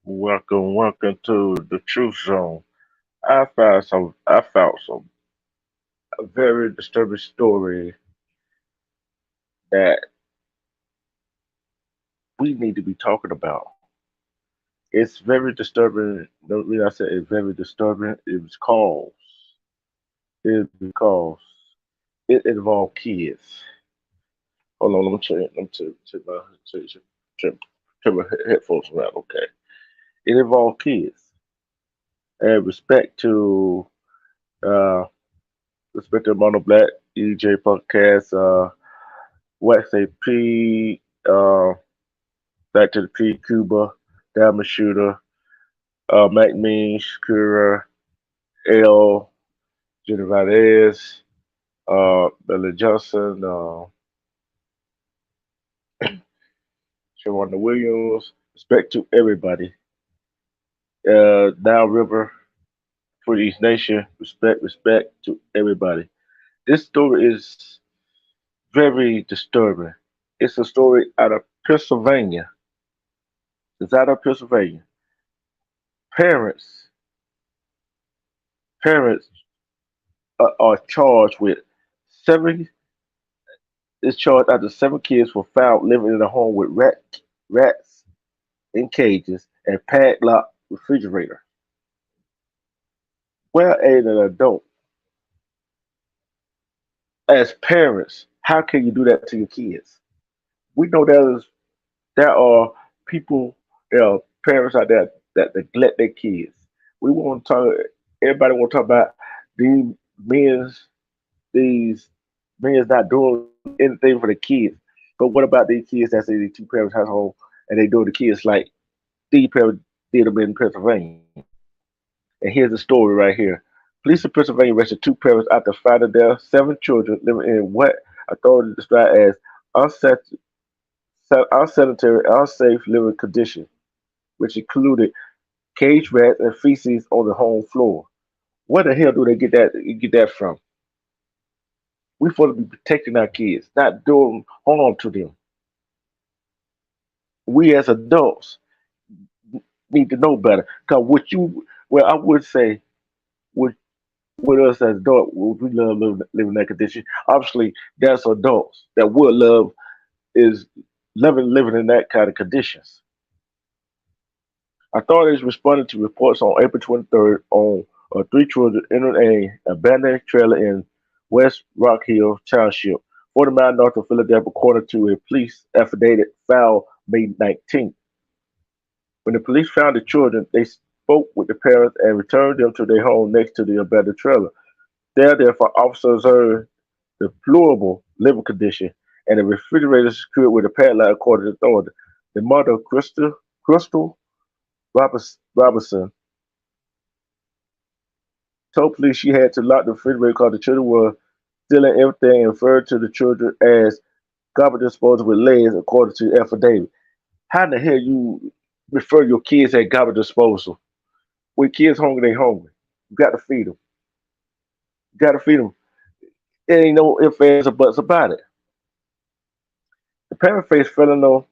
Welcome to the Truth Zone. I found some a very disturbing story that we need to be talking about. It's very disturbing. The reason I say it's very disturbing is because it involved kids. Hold on, turn, turn my headphones around. Okay, it involved kids. And uh, respect to Mono Black, EJ Podcast, Wax AP, Back to the P, Cuba, Diamond Shooter, Mac Mean, Shakira, L, Jenny Valdez, Billy Johnson, Sharonda Williams. Respect to everybody. Down River, for East Nation. Respect to everybody. This story is very disturbing. It's a story out of Pennsylvania. It's out of Pennsylvania. Parents, parents are charged with seven is charged after seven kids were found living in a home with rats in cages and padlocked refrigerator. Well, as an adult, as parents, how can you do that to your kids? We know there are people, there are parents out there that neglect their kids. We want to talk. Everybody want to talk about these men's these men's not doing anything for the kids. But what about these kids that's in the two parents household and they do the kids like these parents did them in Pennsylvania? And here's the story right here. Police in Pennsylvania arrested two parents after finding their seven children living in what authorities describe as unsanitary, unsafe living conditions, which included cage rats and feces on the home floor. Where the hell do they get that from? We supposed to be protecting our kids, not doing harm to them. We as adults need to know better. Cause well, I would say, with us as adults, would we love living in that condition? Obviously, there's adults that would love is living in that kind of conditions. Authorities responded to reports on April 23rd on three children entering a abandoned trailer in West Rock Hill Township, 40 miles north of Philadelphia, according to a police affidavit filed May 19th. When the police found the children, they spoke with the parents and returned them to their home next to the abandoned trailer. There, therefore, officers observed deplorable living condition and the refrigerator secured with a padlock, according to authorities. The mother, Crystal Robertson, told police she had to lock the refrigerator because the children were stealing everything and referred to the children as garbage disposal with legs, according to the affidavit. How in the hell you refer your kids as garbage disposal? When kids hungry, they hungry. You got to feed them. You got to feed them. There ain't no ifs, ands, or buts about it. The parent faced felony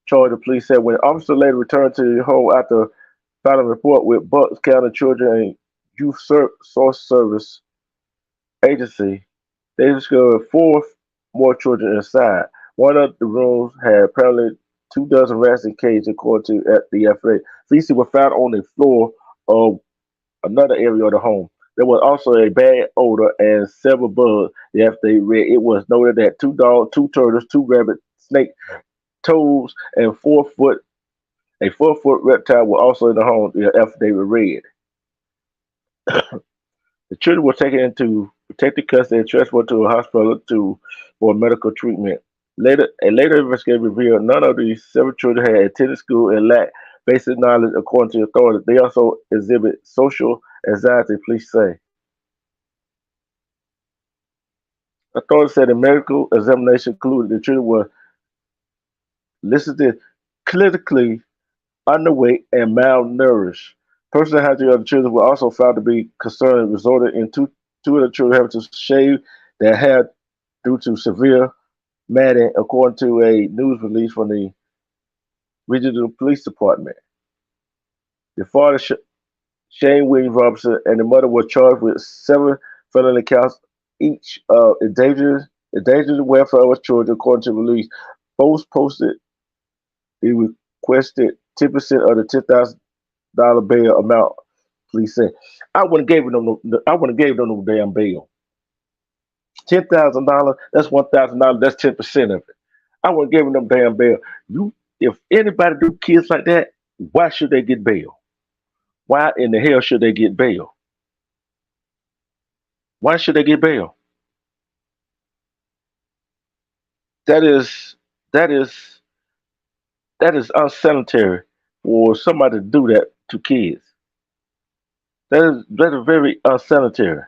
charge, the police said, when the officer later returned to the home after filing a report with Bucks County Children and Youth Source Service Agency. They discovered four more children inside. One of the rooms had apparently 2 dozen rats in cage, according to the FA. Feces were found on the floor of another area of the home. There was also a bad odor and several bugs. The FDA read it was noted that two dogs, two turtles, two rabbits, snake toads, and 4 foot reptile were also in the home. The affidavit read. The children were taken into protective custody and transported to a hospital for medical treatment. A later investigation revealed none of these seven children had attended school and lacked basic knowledge, according to authorities. They also exhibit social anxiety, police say. Authorities said the medical examination concluded the children were listed clinically underweight and malnourished. Personal hygiene of the children were also found to be concerned, resulting in two of the children having to shave their hair due to severe matting, according to a news release from the regional police department. The father, Shane Williams Robinson, and the mother were charged with 7 felony counts each of endangering the welfare of children, according to the release. Both posted he requested 10% of the $10,000 bail amount. Police said, "I wouldn't gave them I wouldn't gave them no damn bail. $10,000. That's $1,000. That's 10% of it. I wouldn't give them damn bail. You, if anybody do kids like that, why should they get bail? Why in the hell should they get bail? Why should they get bail? That is that is that is unsanitary for somebody to do that to kids. That is very unsanitary.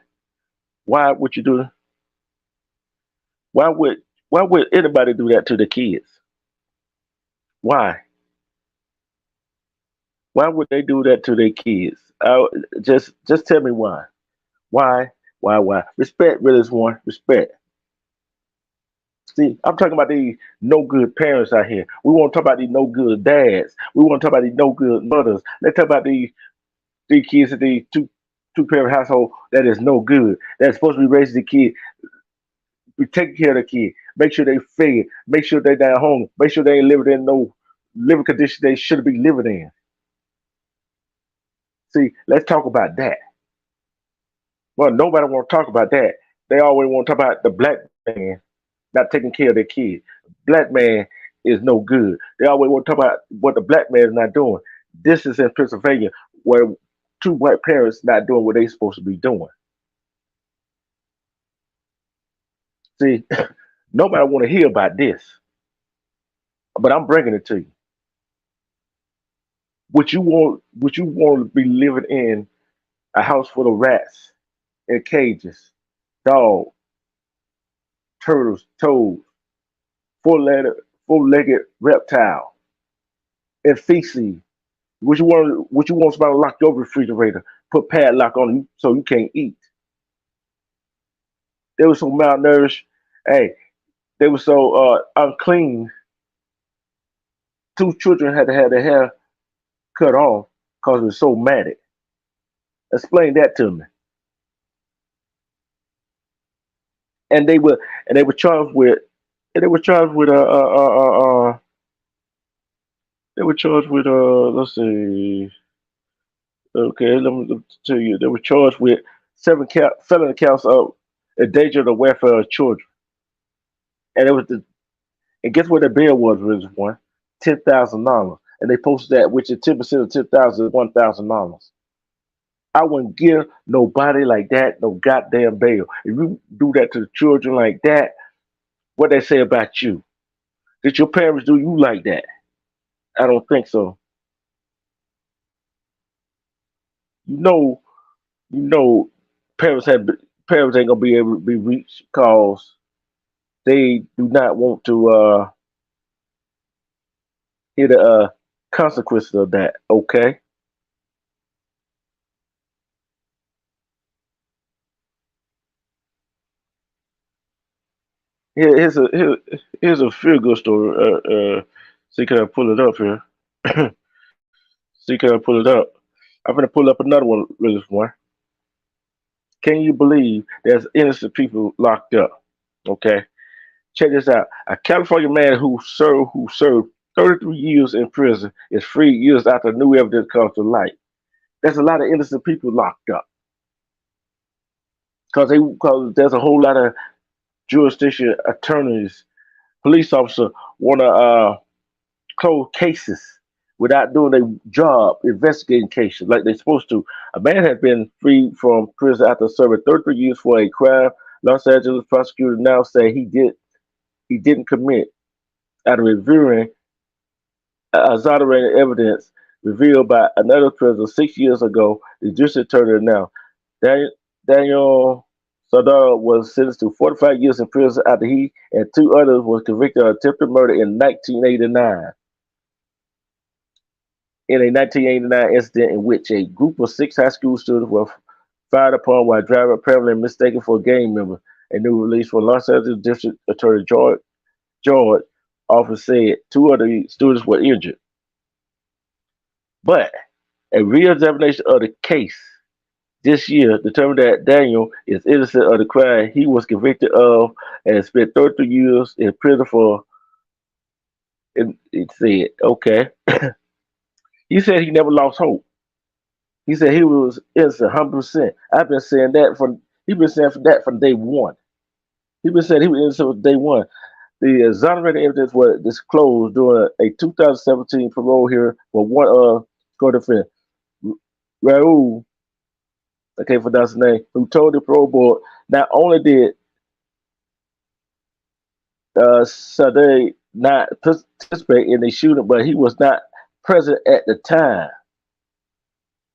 Why would you do? Why would why would anybody do that to the kids? Why? Why would they do that to their kids? Just tell me why. Why? Why? Respect really is one. Respect. See, I'm talking about these no good parents out here. We want to talk about these no good dads. We want to talk about these no good mothers. Let's talk about these kids in these two parent household that is no good. That's supposed to be raising the kid, be taking care of the kid, make sure they fed, make sure they down home, make sure they ain't living in no living condition they should be living in. See, let's talk about that. Well, nobody want to talk about that. They always want to talk about the black man not taking care of their kid. Black man is no good. They always want to talk about what the black man is not doing. This is in Pennsylvania where two white parents not doing what they supposed to be doing. See, nobody want to hear about this, but I'm bringing it to you. Would you want to be living in a house full of rats and cages, dogs, turtles, toads, four-legged, four-legged reptile, and feces? Would you want somebody to lock your refrigerator, put padlock on you so you can't eat? They were so malnourished. Hey, they were so unclean. Two children had to have their hair cut off because it was so matted. Explain that to me. And they were charged with and they were charged with let's see. Okay, let me tell you. They were charged with felony counts of endangering the welfare of children. And it was and guess what the bill was one? $10,000. And they posted that, which is 10% of 10,000 is $1,000. I wouldn't give nobody like that no goddamn bail. If you do that to the children like that, what they say about you? Did your parents do you like that? I don't think so. You know, you know, parents have parents ain't gonna be able to be reached because they do not want to hear the consequences of that. Okay, here's a feel good story. See, can I pull it up here? See, can I pull it up? I'm gonna pull up another one, really one. Can you believe there's innocent people locked up? Okay, check this out. A California man who served 33 years in prison is freed years after new evidence comes to light. There's a lot of innocent people locked up because there's a whole lot of jurisdiction attorneys, police officers want to close cases without doing their job investigating cases like they're supposed to. A man has been freed from prison after serving 33 years for a crime Los Angeles prosecutors now say he didn't commit after reviewing exonerating evidence revealed by another prisoner 6 years ago. The district attorney now, Daniel, Daniel Sardar, was sentenced to 45 years in prison after he and two others were convicted of attempted murder in a 1989 incident in which a group of six high school students were fired upon while driving apparently mistaken for a gang member. A new release from Los Angeles District Attorney George officer said two of the students were injured. But A re-examination of the case this year determined that Daniel is innocent of the crime he was convicted of and spent 33 years in prison for. And it said, okay. He said he never lost hope. He said he was innocent, 100%. I've been saying that from. He been saying that from day one. He been saying he was innocent from day one. The exonerating evidence was disclosed during a 2017 parole hearing for one of co-defendants, Raul, I can't pronounce his name, who told the parole board not only did Sade not participate in the shooting, but he was not present at the time.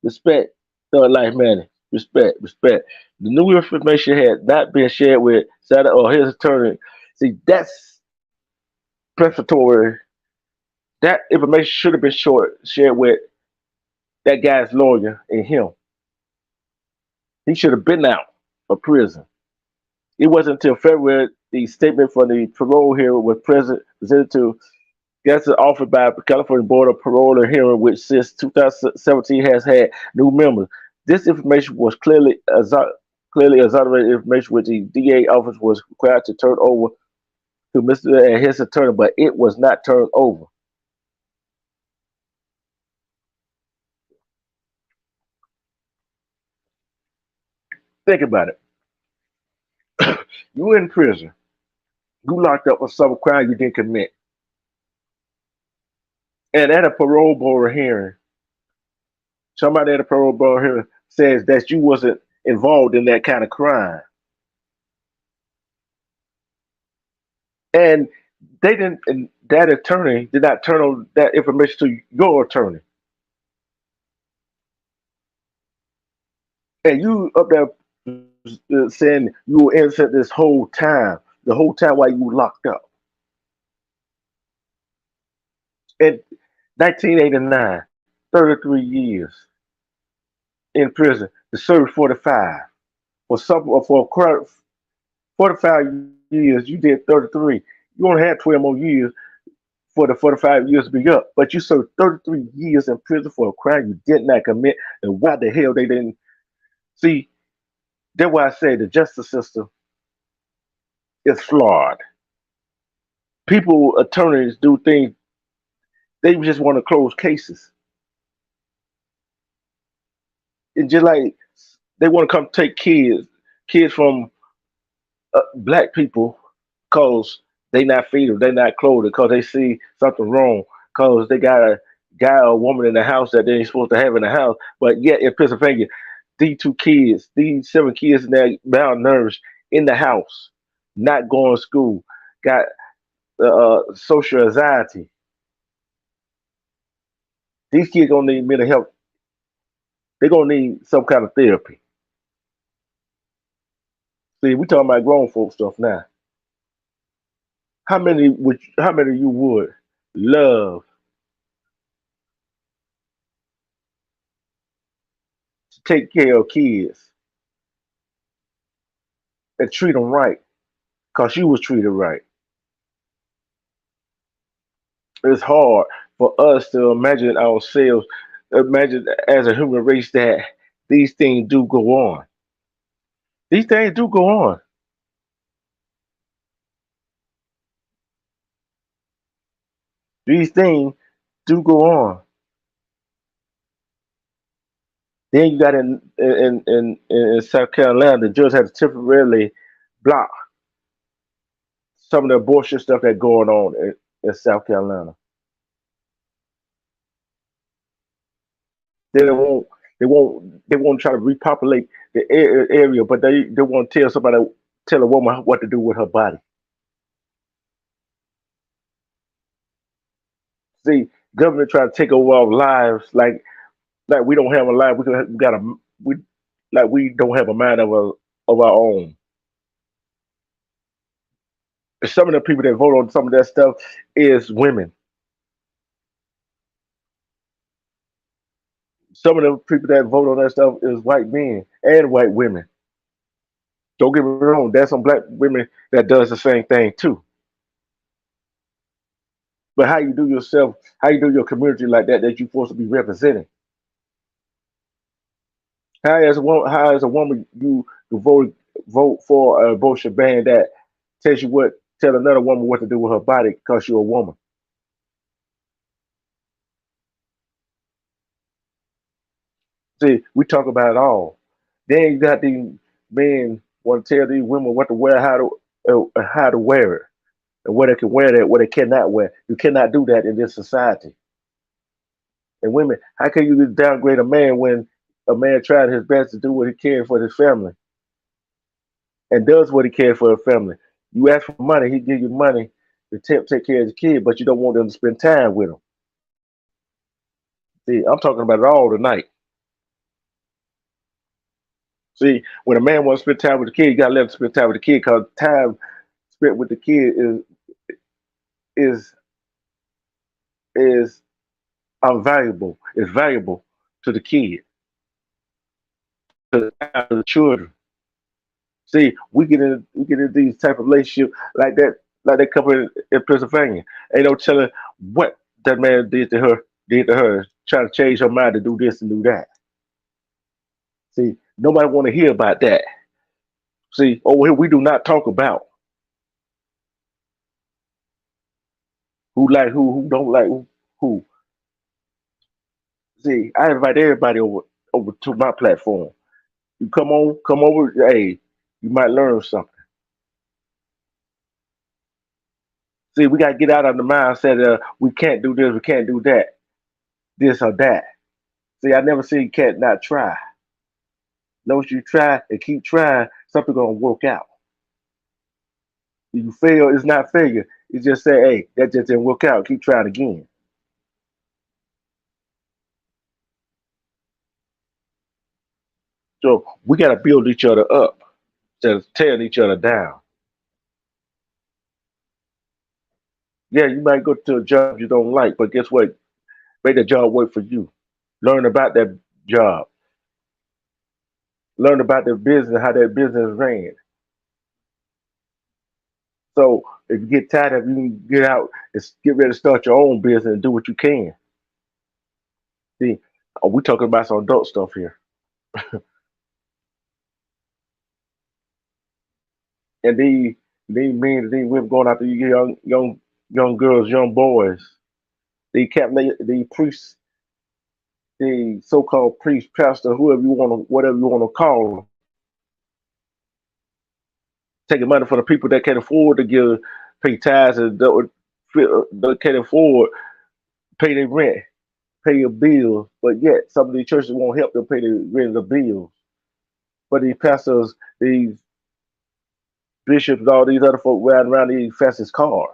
Respect, thug life man. Respect, respect. The new information had not been shared with Sade or his attorney. See, that's prefatory. That information should have been shared with that guy's lawyer and him. He should have been out of prison. It wasn't until February the statement from the parole hearing was presented to guests offered by the California Board of Parole and Hearing, which since 2017 has had new members. This information was clearly exonerated information which the DA office was required to turn over to Mr. and his attorney, but it was not turned over. Think about it. You in prison. You locked up for some crime you didn't commit. And at a parole board hearing, somebody at a parole board hearing says that you wasn't involved in that kind of crime. And they didn't, and that attorney did not turn on that information to your attorney. And you up there saying you were innocent this whole time, the whole time while you were locked up. In 1989, 33 years in prison to serve 45. For some for 45 years, you did 33. You only had 12 more years for the 45 years to be up, but you served 33 years in prison for a crime you did not commit. And why the hell they didn't see? That's why I say the justice system is flawed. People, attorneys do things, they just want to close cases. And just like they want to come take kids from black people, cause they not feed them, they not clothed, cause they see something wrong, cause they got a guy or woman in the house that they ain't supposed to have in the house. But yet in Pennsylvania, these two kids, these seven kids now malnourished in the house, not going to school, got social anxiety. These kids gonna need mental health. They're gonna need some kind of therapy. See, we talking about grown folk stuff now. How many of you would love to take care of kids and treat them right? Cause you was treated right. It's hard for us to imagine ourselves, imagine as a human race that these things do go on. These things do go on. These things do go on. Then you got in South Carolina, the judge had to temporarily block some of the abortion stuff that's going on in South Carolina. They won't they won't try to repopulate the area, but they want to tell a woman what to do with her body. See, government trying to take over our lives like we don't have a life. We got a we like we don't have a mind of our own. Some of the people that vote on some of that stuff is women. Some of the people that vote on that stuff is white men and white women. Don't get me wrong. There's some black women that does the same thing too. But how you do yourself, how you do your community like that you're supposed to be representing. How as a woman you vote for a abortion ban that tell another woman what to do with her body because you're a woman. See, we talk about it all. Then you got these men want to tell these women what to wear, how to wear it, and where they can wear that, where they cannot wear. You cannot do that in this society. And women, how can you downgrade a man when a man tried his best to do what he can for his family and does what he can for his family? You ask for money, he give you money to take care of his kid, but you don't want them to spend time with him. See, I'm talking about it all tonight. See, when a man wants to spend time with the kid, you gotta let him spend time with the kid because time spent with the kid is is unvaluable. It's valuable to the kid, to the children. See, we get in these type of relationships like that couple in Pennsylvania. Ain't no telling what that man did to her, trying to change her mind to do this and do that. See, nobody want to hear about that. See, over here we do not talk about who like who don't like who. See, I invite everybody over to my platform. You come over. Hey, you might learn something. See, we gotta get out of the mindset of we can't do this, we can't do that, this or that. See, I never seen cat not try. Once you try and keep trying, something gonna work out. If you fail, it's not failure. You just say, hey, that just didn't work out. Keep trying again. So we gotta build each other up instead of tearing each other down. Yeah, you might go to a job you don't like, but guess what? Make the job work for you. Learn about that job. Learn about the business, how that business ran. So if you get tired of it, you can get out and get ready to start your own business and do what you can. See, we talking about some adult stuff here. And these women going after you young girls, young boys. The priests, the so-called priest, pastor, whatever you want to call them, taking money from the people that can afford to pay tithes and that can afford pay their rent, pay your bills, but yet some of these churches won't help them pay the rent of the bills. But these pastors, these bishops, and all these other folk riding around these fastest cars.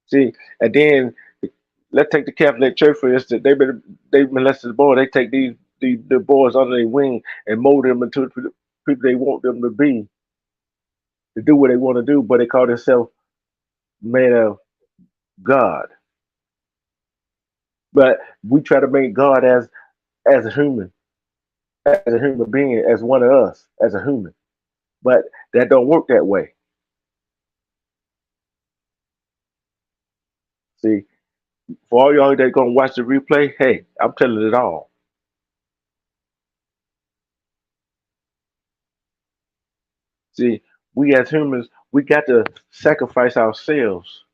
See, and then let's take the Catholic Church for instance. They molested the boy. They take the boys under their wing and mold them into the people they want them to be to do what they want to do. But they call themselves man of God. But we try to make God as as a human being, as one of us, as a human. But that don't work that way. See, for all y'all that gonna watch the replay, hey, I'm telling it all. See, we as humans, we got to sacrifice ourselves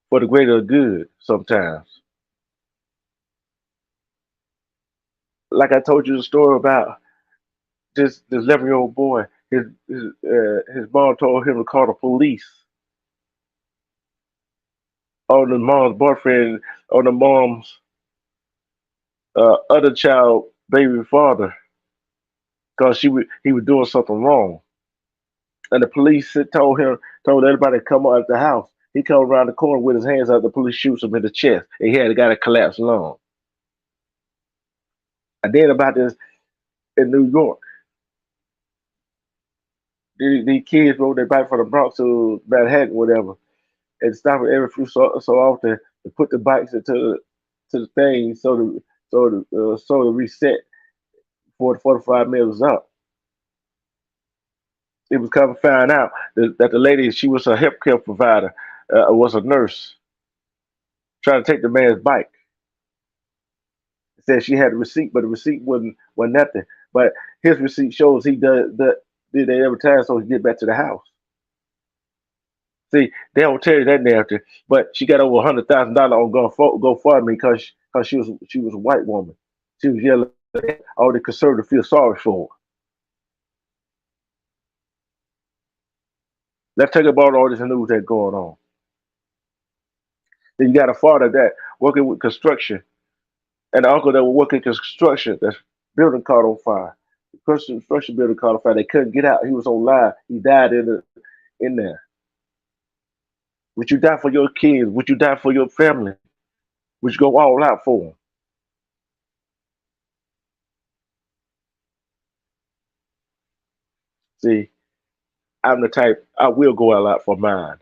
for the greater good sometimes. Like I told you the story about this 11-year-old boy. His mom told him to call the police on the mom's boyfriend, on the mom's other child baby father, because he was doing something wrong. And the police told everybody to come out of the house. He come around the corner with his hands out. The police shoots him in the chest, and he had got a collapsed lung. And then about this in New York, these kids rode their bike from the Bronx to Manhattan, whatever, and stop it every few so often to put the bikes to the thing so the reset for the 45 minutes was up. It was come to find out that the lady, she was a healthcare provider, was a nurse trying to take the man's bike. said she had a receipt, but the receipt wasn't nothing. But his receipt shows he did that every time so he get back to the house. See, they don't tell you that narrative, but she got over $100,000 on GoFundMe because she was a white woman. She was yelling at all the conservatives feel sorry for her. Let's talk about all this news that's going on. Then you got a father that working with construction and the uncle that was working construction. That's building caught on fire. The construction building caught on fire. They couldn't get out. He was on live. He died in there. Would you die for your kids? Would you die for your family? Would you go all out for them? See, I'm the type I will go all out for mine.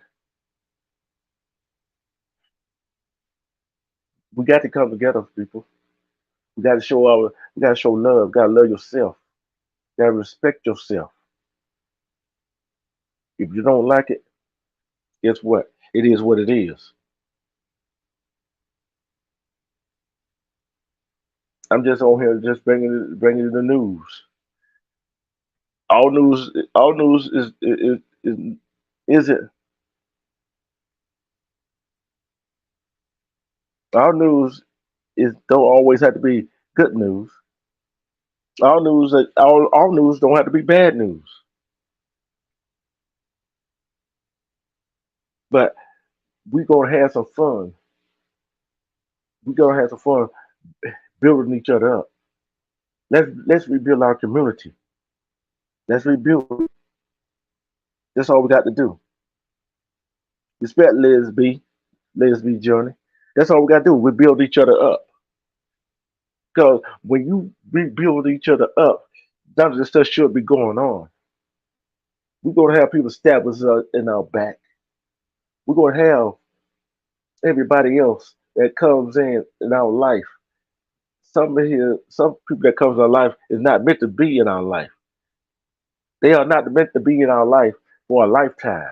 We got to come together, people. We got to show love. Got to love yourself. Got to respect yourself. If you don't like it, guess what? It is what it is. I'm just on here just bringing the news. All news isn't all news is don't always have to be good news. All news don't have to be bad news. But we gonna have some fun. We gonna have some fun building each other up. Let's rebuild our community. Let's rebuild. That's all we got to do. Respect Liz B Journey. That's all we got to do. We build each other up. Because when you rebuild each other up, none of this stuff should be going on. We're gonna have people stab us in our back. We're gonna have everybody else that comes in our life. Some people that comes in our life is not meant to be in our life. They are not meant to be in our life for a lifetime.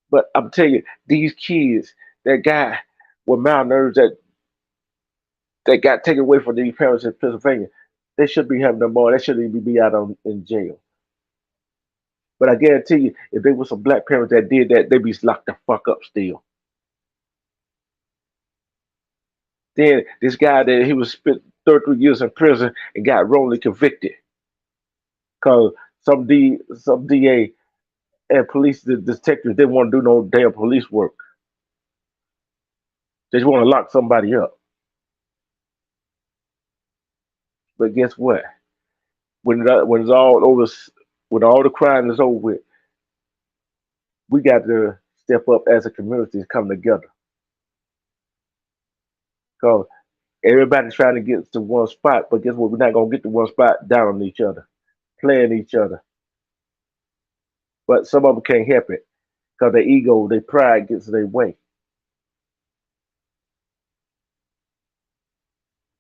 But I'm telling you, these kids, that guy with malnourished that got taken away from these parents in Pennsylvania, they should be having them more. They shouldn't even be out in jail. But I guarantee you, if there was some black parents that did that, they'd be locked the fuck up still. Then this guy that he was spent 33 years in prison and got wrongly convicted because some DA and police detectives didn't want to do no damn police work. They just want to lock somebody up. But guess what? When it's all over, when all the crime is over with, we got to step up as a community and come together. Because everybody's trying to get to one spot, but guess what? We're not gonna get to one spot down on each other, playing each other. But some of them can't help it because their ego, their pride gets in their way.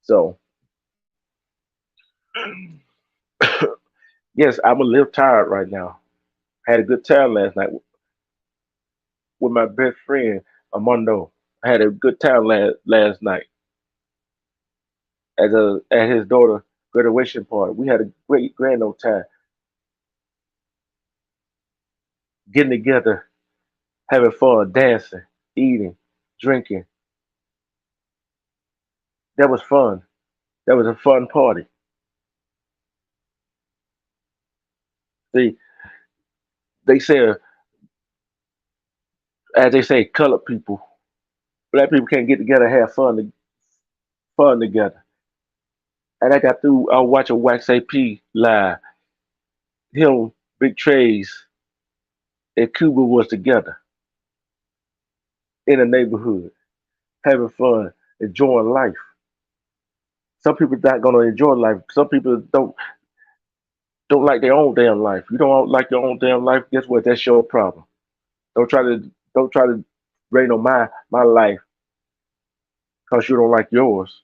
So yes, I'm a little tired right now. Had a good time last night with my best friend Armando. I had a good time last night at his daughter graduation party. We had a great grand old time getting together, having fun, dancing, eating, drinking. That was fun. That was a fun party. See, they say, as they say, colored people, black people can't get together and have fun together. And I got through. I was watching Wax AP live. Him, Big Trays, and Cuba was together in a neighborhood, having fun, enjoying life. Some people not gonna enjoy life. Some people don't like their own damn life. You don't like your own damn life. Guess what? That's your problem. Don't try to rain on my life because you don't like yours.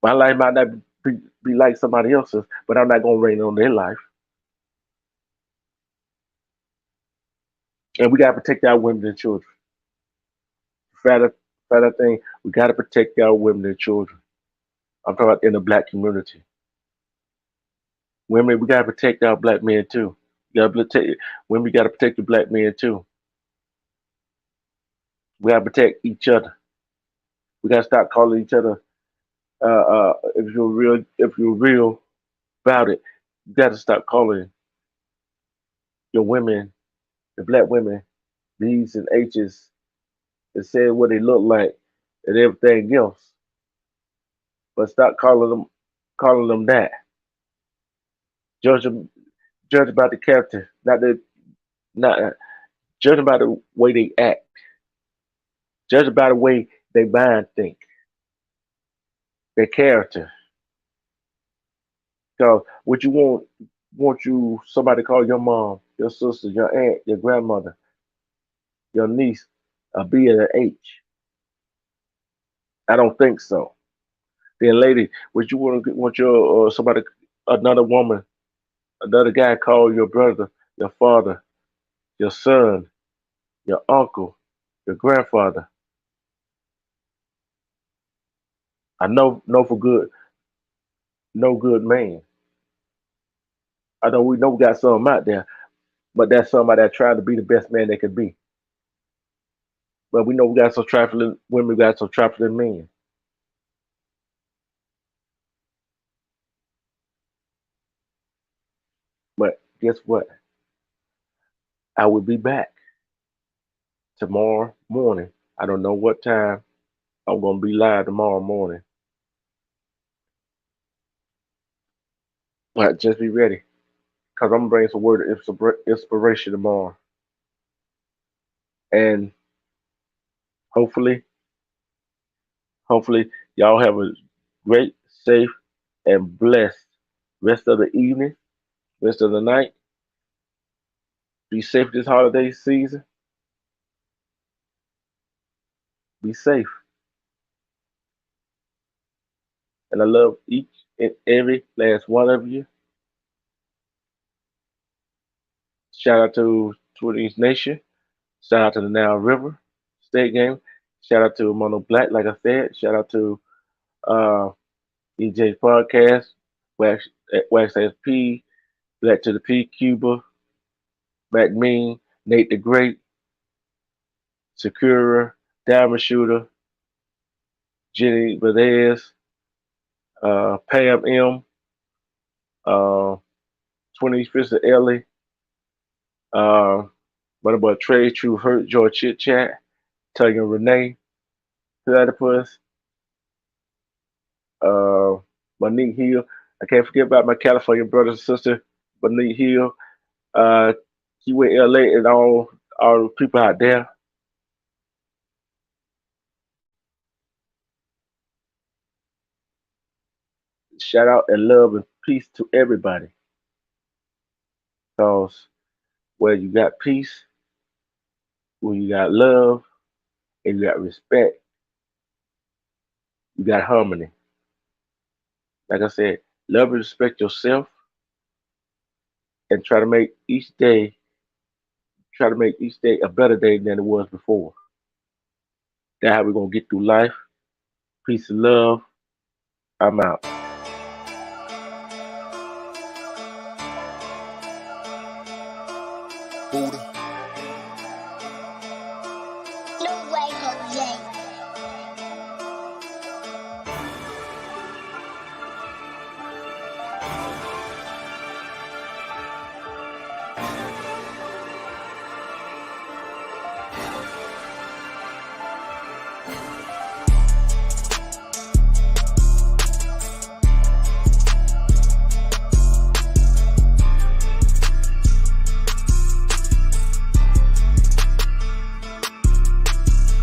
My life might not be like somebody else's, but I'm not gonna rain on their life. And we gotta protect our women and children. Fatter thing. We got to protect our women and children. I'm talking about in the black community. Women, we got to protect our black men too. We got to protect women. We got to protect the black men too. We got to protect each other. We got to stop calling each other. If you're real about it, you got to stop calling your women, the black women, B's and H's, and saying what they look like and everything else. But stop calling them that. Judge them, judge about the character, not judge about the way they act. Judge about the way they mind think, their character. Because what you want you somebody to call your mom, your sister, your aunt, your grandmother, your niece, a B and an H. I don't think so. Then, lady, would you want your somebody, another woman, another guy call your brother, your father, your son, your uncle, your grandfather? I know for good, no good man. I know we got some out there, but that's somebody that trying to be the best man they could be. But we know we got some trifling women, we got some trifling men. But guess what? I will be back tomorrow morning. I don't know what time I'm gonna be live tomorrow morning, but just be ready because I'm gonna bring some word of inspiration tomorrow, and hopefully, hopefully y'all have a great, safe, and blessed rest of the evening, rest of the night. Be safe this holiday season. Be safe, and I love each and every last one of you. Shout out to Twitter East Nation. Shout out to the Nile River State Game. Shout out to Mono Black, like I said. Shout out to uh, EJ Podcast, Wax SP, Black to the P, Cuba, Mac Mean, Nate the Great, Sakura, Diamond Shooter, Jenny Valdez, Pam M, uh, 25th of Ellie, uh, what about Trey, True Hurt, George Chit Chat, Tuggy Renee, Platypus, uh, Monique Hill. I can't forget about my California brother and sister, Monique Hill, uh, Kiwi LA, and all the people out there. Shout out and love and peace to everybody. Because where you got peace, where you got love, and you got respect, you got harmony. Like I said, love and respect yourself, and try to make each day a better day than it was before. That's how we're gonna get through life. Peace and love. I'm out. Buddha.